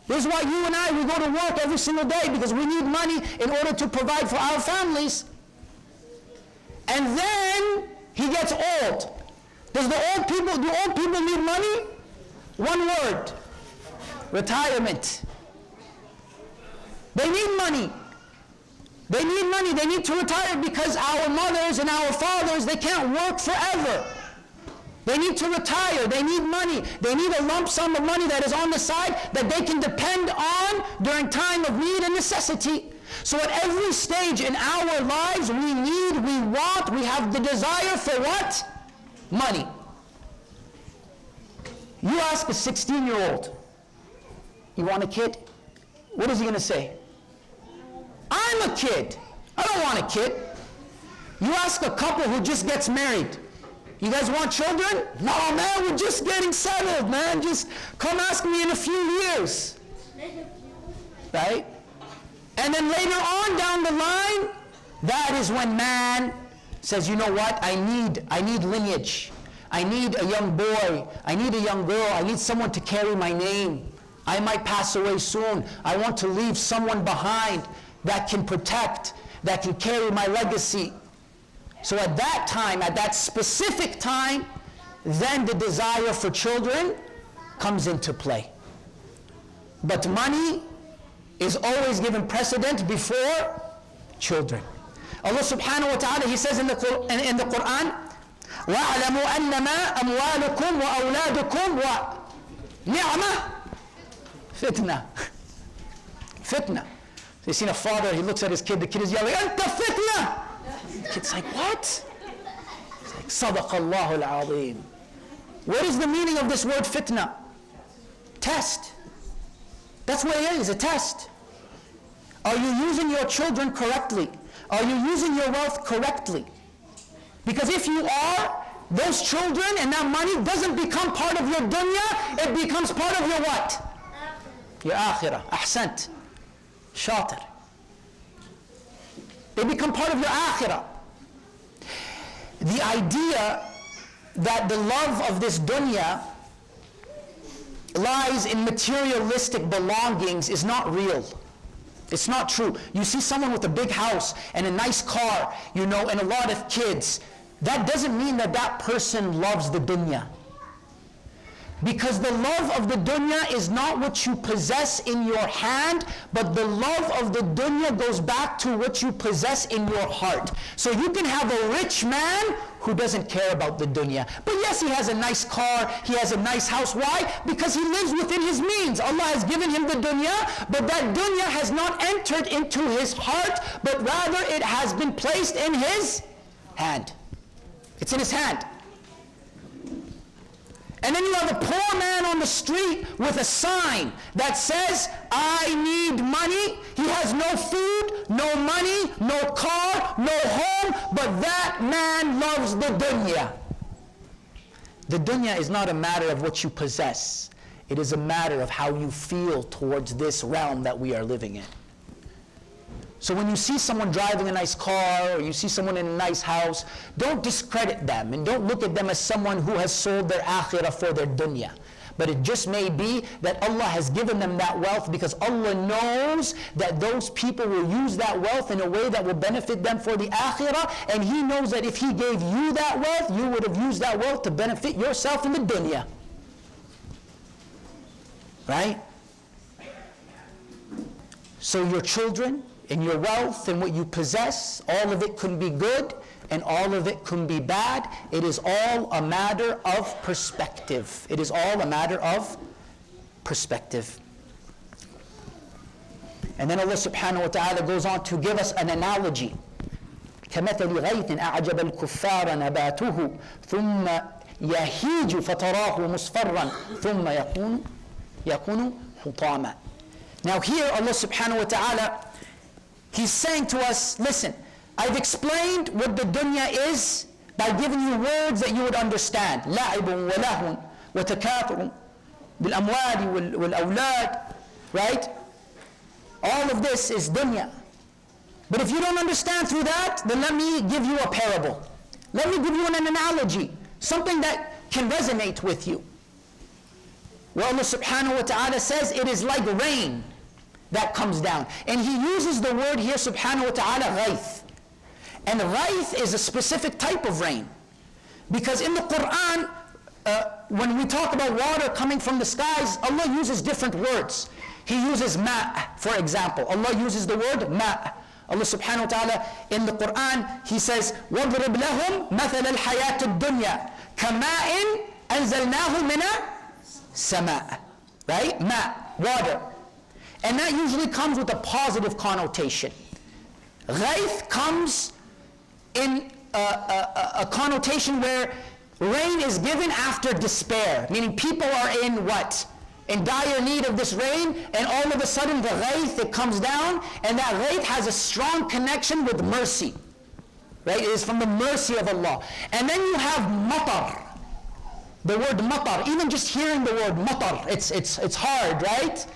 This is why you and I, we go to work every single day, because we need money in order to provide for our families. And then he gets old. Do old people need money? One word: retirement. They need money. They need money. They need to retire because our mothers and our fathers, they can't work forever. They need to retire. They need money. They need a lump sum of money that is on the side that they can depend on during time of need and necessity. So at every stage in our lives, we need, we want, we have the desire for what? Money. You ask a 16-year-old, you want a kid? What is he going to say? I'm a kid. I don't want a kid. You ask a couple who just gets married, you guys want children? No, man, we're just getting settled, man. Just come ask me in a few years. Right? And then later on down the line, that is when man says, you know what? I need lineage. I need a young boy. I need a young girl. I need someone to carry my name. I might pass away soon. I want to leave someone behind that can protect, that can carry my legacy. So at that time, at that specific time, then the desire for children comes into play. But money is always given precedent before children. Allah subhanahu wa ta'ala, He says in the Quran, وَاعْلَمُوا أَنَّمَا أَمْوَالُكُمْ وَأَوْلَادُكُمْ وَنِعْمَةٌ fitna. Fitna. You seen a father, he looks at his kid, the kid is yelling, أَنْتَ fitna! The kid's like, what? It's like, صَدَقَ اللَّهُ الْعَظِيمُ. What is the meaning of this word fitna? Test. That's what it is, a test. Are you using your children correctly? Are you using your wealth correctly? Because if you are, those children and that money doesn't become part of your dunya, it becomes part of your what? Your akhirah. Ahsant. Shatir. They become part of your akhirah. The idea that the love of this dunya lies in materialistic belongings is not real. It's not true. You see someone with a big house and a nice car, and a lot of kids. That doesn't mean that that person loves the dunya. Because the love of the dunya is not what you possess in your hand, but the love of the dunya goes back to what you possess in your heart. So you can have a rich man who doesn't care about the dunya. But yes, he has a nice car, he has a nice house. Why? Because he lives within his means. Allah has given him the dunya, but that dunya has not entered into his heart, but rather it has been placed in his hand. It's in his hand. And then you have a poor man on the street with a sign that says, I need money. He has no food, no money, no car, no home, but that man loves the dunya. The dunya is not a matter of what you possess. It is a matter of how you feel towards this realm that we are living in. So when you see someone driving a nice car, or you see someone in a nice house, don't discredit them and don't look at them as someone who has sold their akhirah for their dunya. But it just may be that Allah has given them that wealth because Allah knows that those people will use that wealth in a way that will benefit them for the akhirah, and He knows that if He gave you that wealth, you would have used that wealth to benefit yourself in the dunya. Right? So your children and your wealth and what you possess, all of it can be good and all of it can be bad. It is all a matter of perspective. It is all a matter of perspective. And then Allah subhanahu wa ta'ala goes on to give us an analogy. كَمَثَلِ غَيْثٍ أَعْجَبَ الْكُفَّارَ نَبَاتُهُ ثُمَّ يَهِيجُ فَتَرَاهُ مُصْفَرًّا ثُمَّ يَكُونُ حُطَامًا. Now here Allah subhanahu wa ta'ala, He's saying to us, listen, I've explained what the dunya is by giving you words that you would understand. لَعِبٌ وَلَهٌ وَتَكَاثُرٌ بِالْأَمْوَالِ وَالْأَوْلَادِ. Right? All of this is dunya. But if you don't understand through that, then let me give you a parable. Let me give you an analogy, something that can resonate with you. Well, Allah subhanahu wa ta'ala says it is like rain that comes down. And He uses the word here, subhanahu wa ta'ala, ghayth. And ghayth is a specific type of rain. Because in the Quran, when we talk about water coming from the skies, Allah uses different words. He uses ma', for example. Allah uses the word ma'. Allah subhanahu wa ta'ala in the Quran, He says, وَضْرِبْ لَهُمْ مَثَلَ الْحَيَاةِ الدُّنْيَا كَمَاءٍ أَنزَلْنَاهُ مِنَ السَّمَاءِ. Right? Ma', water. And that usually comes with a positive connotation. Ghayth comes in a connotation where rain is given after despair, meaning people are in what? In dire need of this rain, and all of a sudden the ghayth, it comes down, and that ghayth has a strong connection with mercy. Right? It is from the mercy of Allah. And then you have matar. The word matar, even just hearing the word matar, it's hard, right?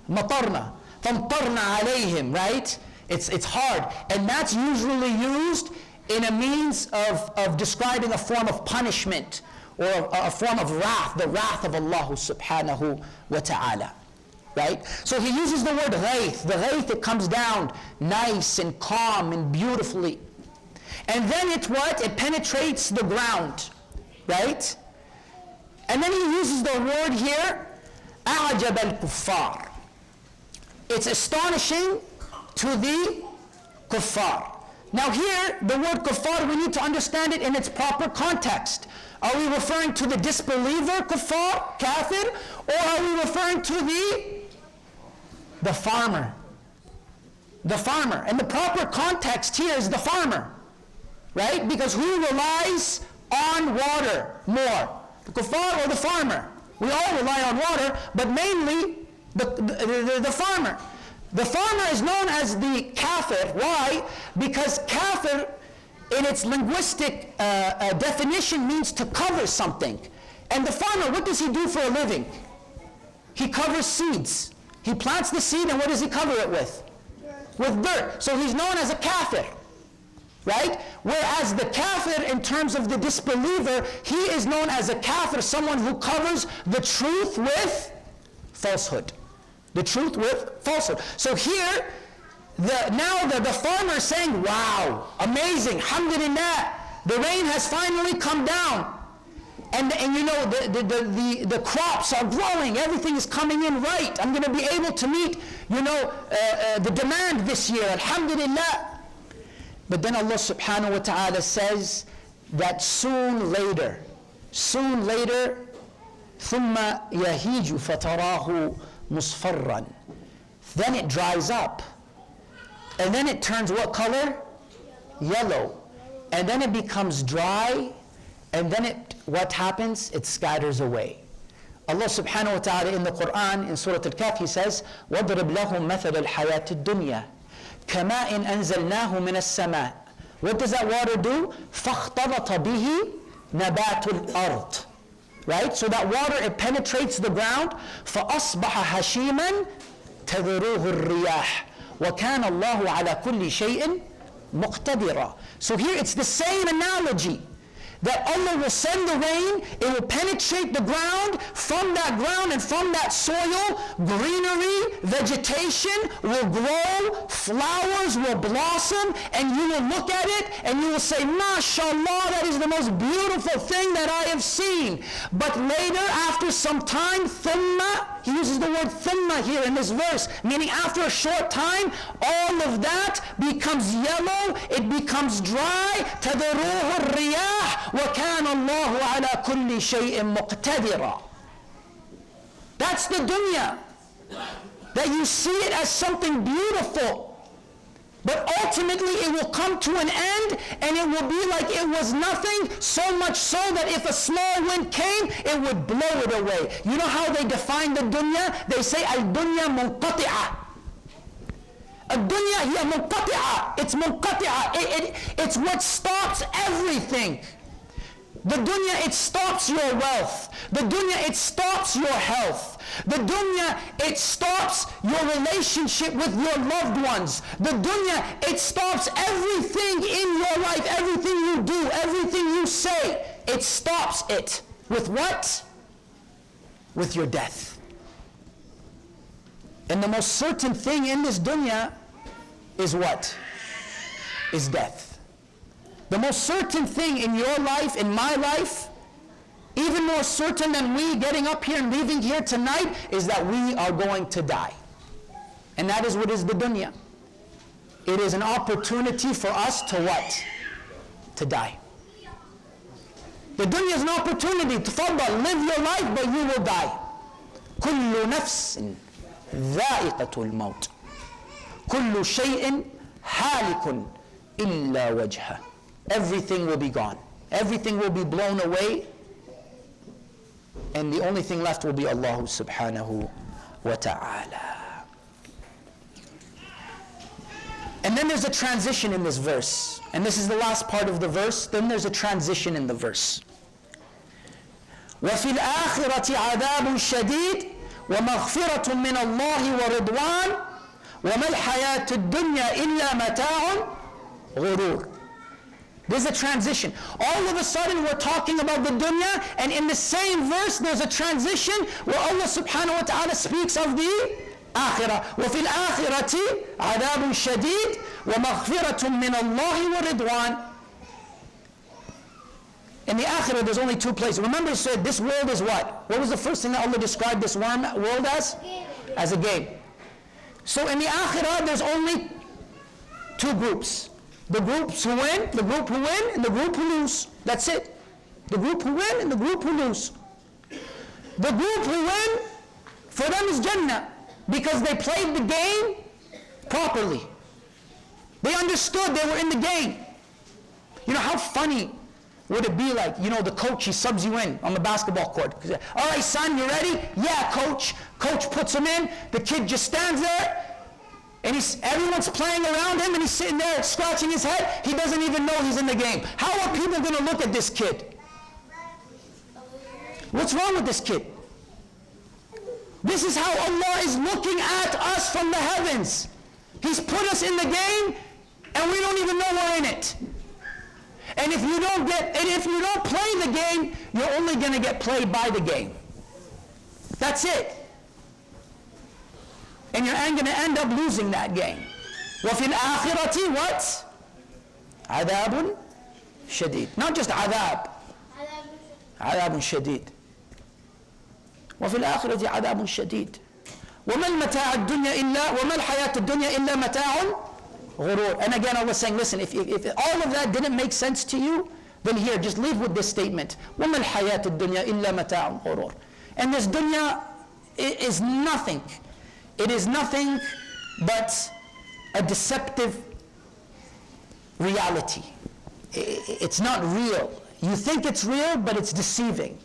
Matarna, famtarna alayhim, right? It's hard. And that's usually used in a means of describing a form of punishment or a form of wrath, the wrath of Allah subhanahu wa ta'ala. Right? So He uses the word ghayth. The ghayth, it comes down nice and calm and beautifully. And then it penetrates the ground. Right? And then He uses the word here, أَعْجَبَ الْكُفَّارِ. It's astonishing to the kuffar. Now here, the word kuffar, we need to understand it in its proper context. Are we referring to the disbeliever, kuffar, kafir, or are we referring to the farmer? The farmer. And the proper context here is the farmer. Right? Because who relies on water more? The kuffar or the farmer? We all rely on water, but mainly the farmer. The farmer is known as the kafir. Why? Because kafir, in its linguistic definition, means to cover something. And the farmer, what does he do for a living? He covers seeds. He plants the seed, and what does he cover it with? With dirt. So he's known as a kafir. Right? Whereas the kafir, in terms of the disbeliever, he is known as a kafir, someone who covers the truth with falsehood. The truth with falsehood. So here, now the farmer is saying, wow, amazing, alhamdulillah, the rain has finally come down. And you know, the crops are growing, everything is coming in right. I'm going to be able to meet, the demand this year, alhamdulillah. But then Allah subhanahu wa ta'ala says that soon later, ثُمَّ يَهِيجُ فَتَرَاهُ مُصْفَرًّا. Then it dries up. And then it turns what color? Yellow. And then it becomes dry. And then what happens? It scatters away. Allah subhanahu wa ta'ala in the Quran, in Surah Al-Kahf, He says, وَضْرِبْ لَهُمْ مَثَلَ الْحَيَاةِ الدُّنْيَا كَمَاءٍ أَنزَلْنَاهُ مِنَ السَّمَاءِ. What does that water do? فَاخْتَلَطَ بِهِ نَبَاتُ الْأَرْضِ. Right? So that water, it penetrates the ground. فَأَصْبَحَ هَشِيمًا تَذْرُوهُ الرِّيَاحِ. وَكَانَ اللَّهُ عَلَى كُلِّ شَيْءٍ مُقْتَدِرًا. So here it's the same analogy, that Allah will send the rain, it will penetrate the ground, from that ground and from that soil, greenery, vegetation will grow, flowers will blossom, and you will look at it and you will say, MashaAllah, that is the most beautiful thing that I have seen. But later, after some time, thumma, he uses the word thumma here in this verse, meaning after a short time, all of that becomes yellow, it becomes dry, تَذَرُوهُ الرِّيَاحُ وَكَانَ اللَّهُ عَلَى كُلِّ شَيْءٍ مُقْتَدِرًا. That's the dunya. That you see it as something beautiful. But ultimately it will come to an end and it will be like it was nothing, so much so that if a small wind came, it would blow it away. You know how they define the dunya? They say al-dunya munqati'ah. Al-dunya hiya munqati'ah. It's munqati'ah. It's what stops everything. The dunya, it stops your wealth. The dunya, it stops your health. The dunya, it stops your relationship with your loved ones. The dunya, it stops everything in your life, everything you do, everything you say. It stops it. With what? With your death. And the most certain thing in this dunya is what? Is death. The most certain thing in your life, in my life, even more certain than we getting up here and leaving here tonight, is that we are going to die. And that is what is the dunya. It is an opportunity for us to what? To die. The dunya is an opportunity to live your life, but you will die. كل نفس ذائقة الموت. كل شيء هالك إلا وجهه. Everything will be gone. Everything will be blown away. And the only thing left will be Allah subhanahu wa ta'ala. And then there's a transition in this verse. And this is the last part of the verse. Then there's a transition in the verse. وَفِي الْآخِرَةِ عَذَابٌ شَدِيدٌ وَمَغْفِرَةٌ مِّنَ اللَّهِ وَرِضْوَانٌ وَمَا الْحَيَاةُ الدُّنْيَا إِلَّا مَتَاعٌ غُرُورٌ. There's a transition. All of a sudden we're talking about the dunya, and in the same verse there's a transition where Allah subhanahu wa ta'ala speaks of the akhirah. وَفِي الْآخِرَةِ عَذَابٌ شَدِيدٌ وَمَغْفِرَةٌ مِّنَ اللَّهِ وَرِضْوَانٌ. In the akhirah there's only two places. Remember, he said this world is what? What was the first thing that Allah described this world as? As a game. So in the akhirah there's only two groups. The groups who win, the group who win, and the group who lose. That's it. The group who win and the group who lose. The group who win, for them is Jannah, because they played the game properly. They understood they were in the game. You know, how funny would it be like, you know, the coach, he subs you in on the basketball court. All right, son, you ready? Yeah, coach. Coach puts him in. The kid just stands there. And everyone's playing around him and he's sitting there scratching his head. He doesn't even know he's in the game. How are people going to look at this kid? What's wrong with this kid? This is how Allah is looking at us from the heavens. He's put us in the game and we don't even know we're in it. And if you don't play the game, you're only going to get played by the game. That's it. And you're going to end up losing that game. وَفِي الْآخِرَةِ what? عَذَابٌ شَدِيد. Not just عذاب. عذاب شديد. وفي الآخرة عذاب شديد. وما المتاع الدنيا إلا وما الحياة الدنيا إلا متاع غرور. And again Allah is saying, listen, if all of that didn't make sense to you, then here, just leave with this statement. وما الحياة الدنيا إلا متاع غرور. And this dunya is nothing. It is nothing but a deceptive reality. It's not real. You think it's real, but it's deceiving.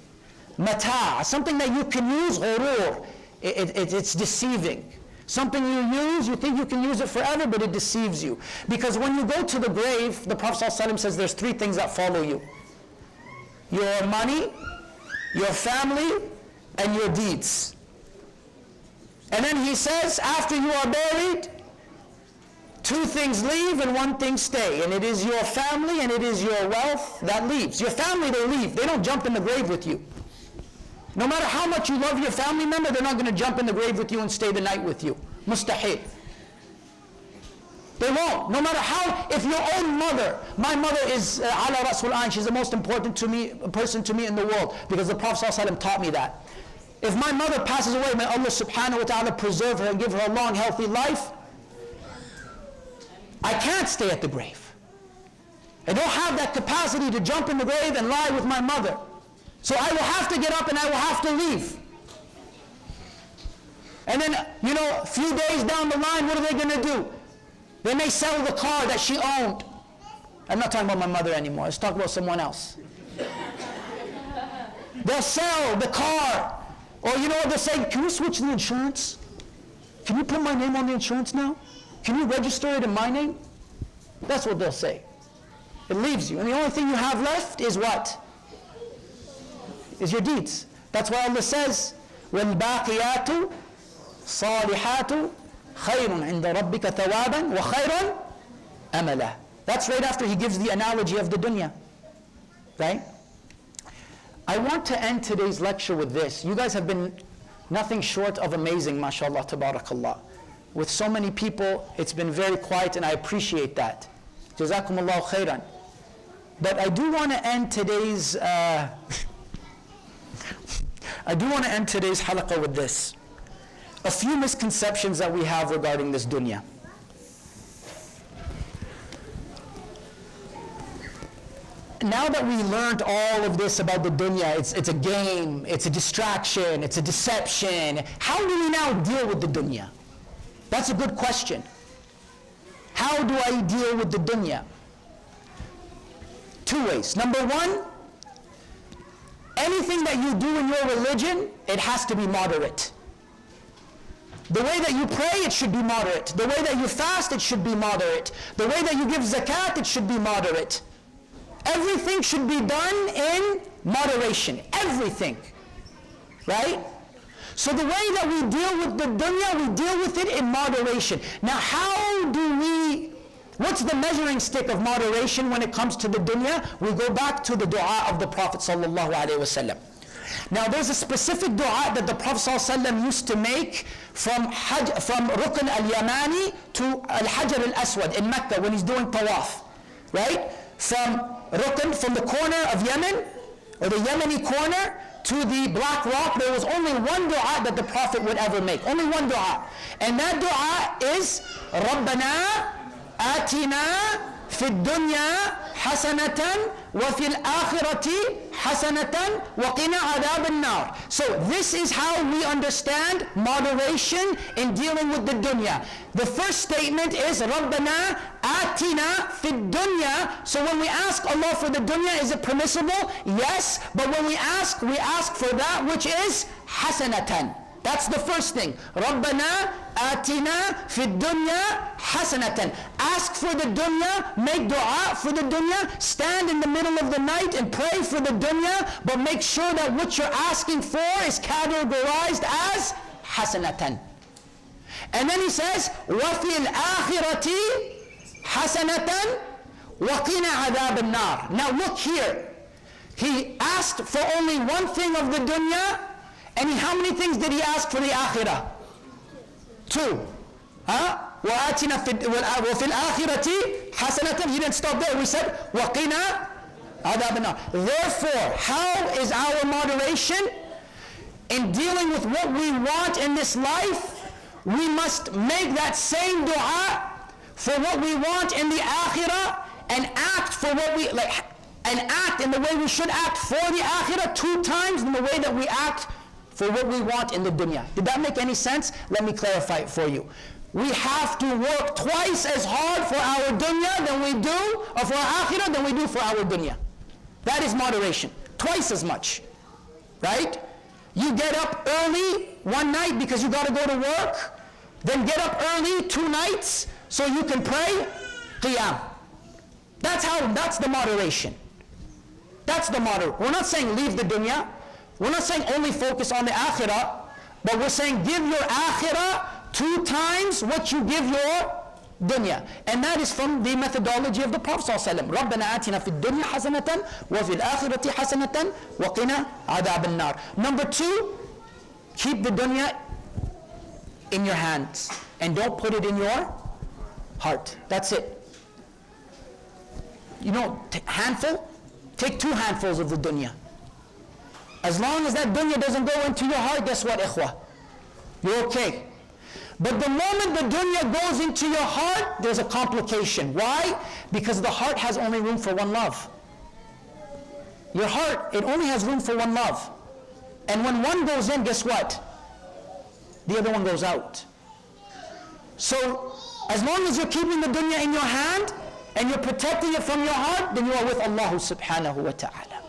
Mata', something that you can use, ghurur. It's deceiving. Something you use, you think you can use it forever, but it deceives you. Because when you go to the grave, the Prophet ﷺ says there's three things that follow you. Your money, your family, and your deeds. And then he says, after you are buried, Two things leave and one thing stay, and it is your family and it is your wealth that leaves. Your family, they leave. They don't jump in the grave with you. No matter how much you love your family member, they're not going to jump in the grave with you and stay the night with you. Mustahil. They won't. No matter how, if your own mother, my mother is ala rasul ayn, she's the most important person to me in the world, because the Prophet ﷺ taught me that. If my mother passes away, may Allah subhanahu wa ta'ala preserve her and give her a long, healthy life, I can't stay at the grave. I don't have that capacity to jump in the grave and lie with my mother. So I will have to get up and I will have to leave. And then, a few days down the line, what are they going to do? They may sell the car that she owned. I'm not talking about my mother anymore. Let's talk about someone else. They'll sell the car. Or you know what they'll say? Can we switch the insurance? Can you put my name on the insurance now? Can you register it in my name? That's what they'll say. It leaves you. And the only thing you have left is what? Is your deeds. That's why Allah says, وَالْبَاقِيَاتُ صَالِحَاتُ خَيْرٌ عِنْدَ رَبِّكَ ثَوَابًا وَخَيْرٌ أَمَلًا. That's right after he gives the analogy of the dunya. Right? I want to end today's lecture with this. You guys have been nothing short of amazing, mashallah, tabarakallah. With so many people, it's been very quiet, and I appreciate that. Jazakumullahu khairan. But I do want to end today's halaqah with this. A few misconceptions that we have regarding this dunya. Now that we learned all of this about the dunya, it's a game, it's a distraction, it's a deception. How do we now deal with the dunya? That's a good question. How do I deal with the dunya? Two ways. Number one, anything that you do in your religion, it has to be moderate. The way that you pray, it should be moderate. The way that you fast, it should be moderate. The way that you give zakat, it should be moderate. Everything should be done in moderation. Everything. Right? So the way that we deal with the dunya, we deal with it in moderation. Now what's the measuring stick of moderation when it comes to the dunya? We go back to the dua of the Prophet sallallahu alaihi wasallam. Now there's a specific dua that the Prophet ﷺ used to make from Rukn al-Yamani to al-Hajar al-Aswad in Mecca when he's doing tawaf. Right? From the corner of Yemen, or the Yemeni corner, to the black rock, there was only one dua that the Prophet would ever make. Only one dua. And that dua is, رَبَّنَا آتِنَا فِي الدُّنْيَا حَسَنَةً وَفِي الْآخِرَةِ حَسَنَةً وَقِنَا عَذَابَ النَّارِ. So this is how we understand moderation in dealing with the dunya. The first statement is رَبَّنَا آتِنَا فِي الدُّنْيا. So when we ask Allah for the dunya, is it permissible? Yes. But when we ask for that which is حَسَنَةً. That's the first thing. رَبَّنَا آتِنَا فِي الدُّنْيَا حَسَنَةً. Ask for the dunya, make dua for the dunya, stand in the middle of the night and pray for the dunya, but make sure that what you're asking for is categorized as حَسَنَةً. And then he says, وَفِي الْآخِرَةِ حَسَنَةً وَقِنَا عَذَابَ النَّارِ. Now look here. He asked for only one thing of the dunya, and how many things did he ask for the akhirah? Two. وَآتِنَا وَفِي الْآخِرَةِ حَسَنَةً. He didn't stop there. We said, وَقِنَا عَذَابَ النَّارِ. Therefore, how is our moderation in dealing with what we want in this life? We must make that same dua for what we want in the akhirah, and act for what we like, and act in the way we should act for the akhirah 2 times in the way that we act for what we want in the dunya. Did that make any sense? Let me clarify it for you. We have to work twice as hard for our dunya than we do, or for our akhirah than we do for our dunya. That is moderation. Twice as much. Right? You get up early one night because you got to go to work, then get up early 2 nights so you can pray qiyam. That's the moderation. That's the moderation. We're not saying leave the dunya. We're not saying only focus on the akhirah, but we're saying give your akhirah 2 times what you give your dunya. And that is from the methodology of the Prophet ﷺ. رَبَّنَا آتِنَا فِي الدُّنْيَا حَسَنَةً وَفِي الْآخِرَةِ حَسَنَةً وَقِنَا عَذَابَ النَّارِ. Number two, keep the dunya in your hands and don't put it in your heart. That's it. You know, handful, take 2 handfuls of the dunya. As long as that dunya doesn't go into your heart, guess what, ikhwah? You're okay. But the moment the dunya goes into your heart, there's a complication. Why? Because the heart has only room for one love. Your heart, it only has room for one love. And when one goes in, guess what? The other one goes out. So, as long as you're keeping the dunya in your hand, and you're protecting it from your heart, then you are with Allah subhanahu wa ta'ala.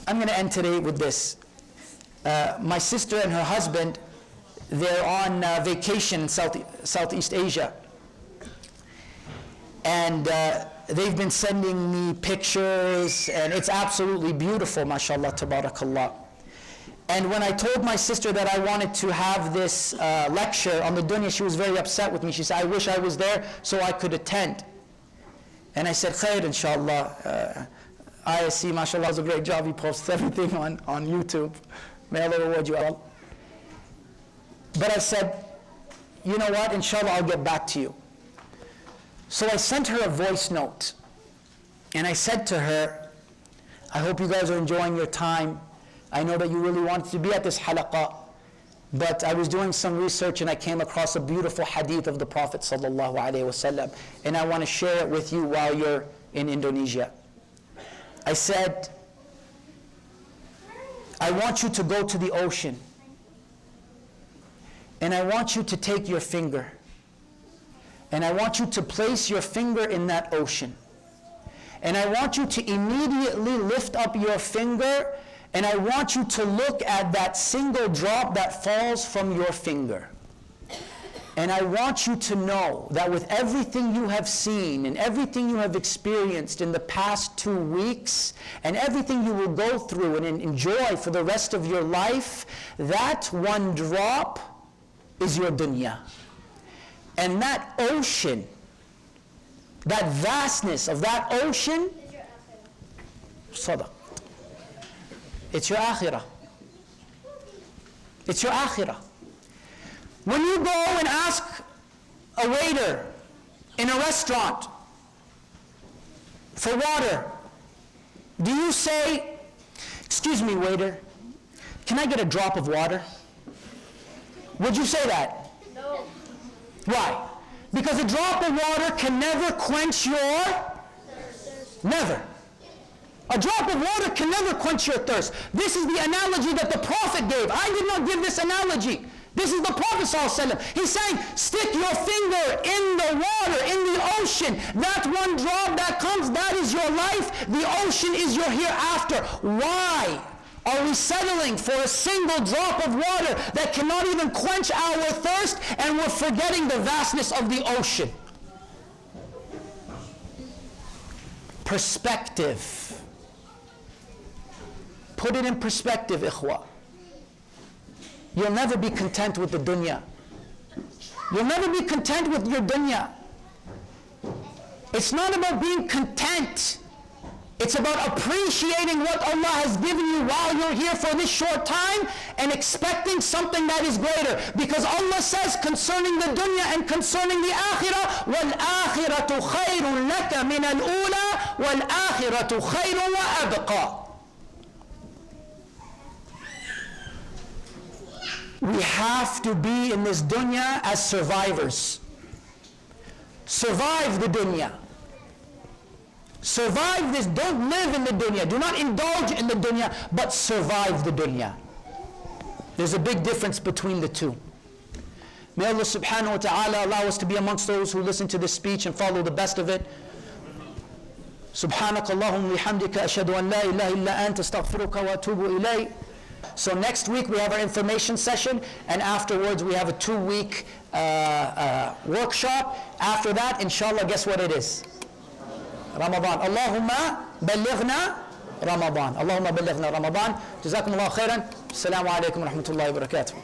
I'm going to end today with this. My sister and her husband, they're on vacation in Southeast Asia. And they've been sending me pictures, and it's absolutely beautiful, mashallah, tabarakallah. And when I told my sister that I wanted to have this lecture on the dunya, she was very upset with me. She said, I wish I was there so I could attend. And I said, khair, inshallah. IISC, mashallah, does a great job. He posts everything on YouTube. May Allah reward you all. But I said, you know what, inshallah, I'll get back to you. So I sent her a voice note. And I said to her, I hope you guys are enjoying your time. I know that you really wanted to be at this halaqah, but I was doing some research and I came across a beautiful hadith of the Prophet sallallahu alaihi wasallam, and I want to share it with you while you're in Indonesia. I said, I want you to go to the ocean, and I want you to take your finger, and I want you to place your finger in that ocean, and I want you to immediately lift up your finger, and I want you to look at that single drop that falls from your finger. And I want you to know that with everything you have seen and everything you have experienced in the past 2 weeks and everything you will go through and enjoy for the rest of your life, that one drop is your dunya. And that ocean, that vastness of that ocean, sadaq. It's your akhirah. It's your akhirah. When you go and ask a waiter in a restaurant for water, do you say, excuse me, waiter, can I get a drop of water? Would you say that? No. Why? Because a drop of water can never quench your thirst. Never. A drop of water can never quench your thirst. This is the analogy that the Prophet gave. I did not give this analogy. This is the Prophet ﷺ. He's saying, stick your finger in the water, in the ocean. That one drop that comes, that is your life. The ocean is your hereafter. Why are we settling for a single drop of water that cannot even quench our thirst, and we're forgetting the vastness of the ocean? Perspective. Put it in perspective, ikhwah. You'll never be content with the dunya. You'll never be content with your dunya. It's not about being content. It's about appreciating what Allah has given you while you're here for this short time and expecting something that is greater. Because Allah says concerning the dunya and concerning the akhirah, وَالْآخِرَةُ خَيْرٌ لَكَ مِنَ الْأُولَى وَالْآخِرَةُ خَيْرٌ وَأَبْقَى. We have to be in this dunya as survivors. Survive the dunya. Survive this. Don't live in the dunya. Do not indulge in the dunya, but survive the dunya. There's a big difference between the two. May Allah subhanahu wa ta'ala allow us to be amongst those who listen to this speech and follow the best of it. سبحانك اللهم وبحمدك أشهد أن لا إله إلا أنت أستغفرك وأتوب إليك. So next week we have our information session, and afterwards we have a 2-week workshop. After that, inshallah, guess what it is? Ramadan. Allahumma balighna Ramadan. Allahumma balighna Ramadan. Jazakum Allah khairan. Assalamu alaikum wa rahmatullahi wa barakatuh.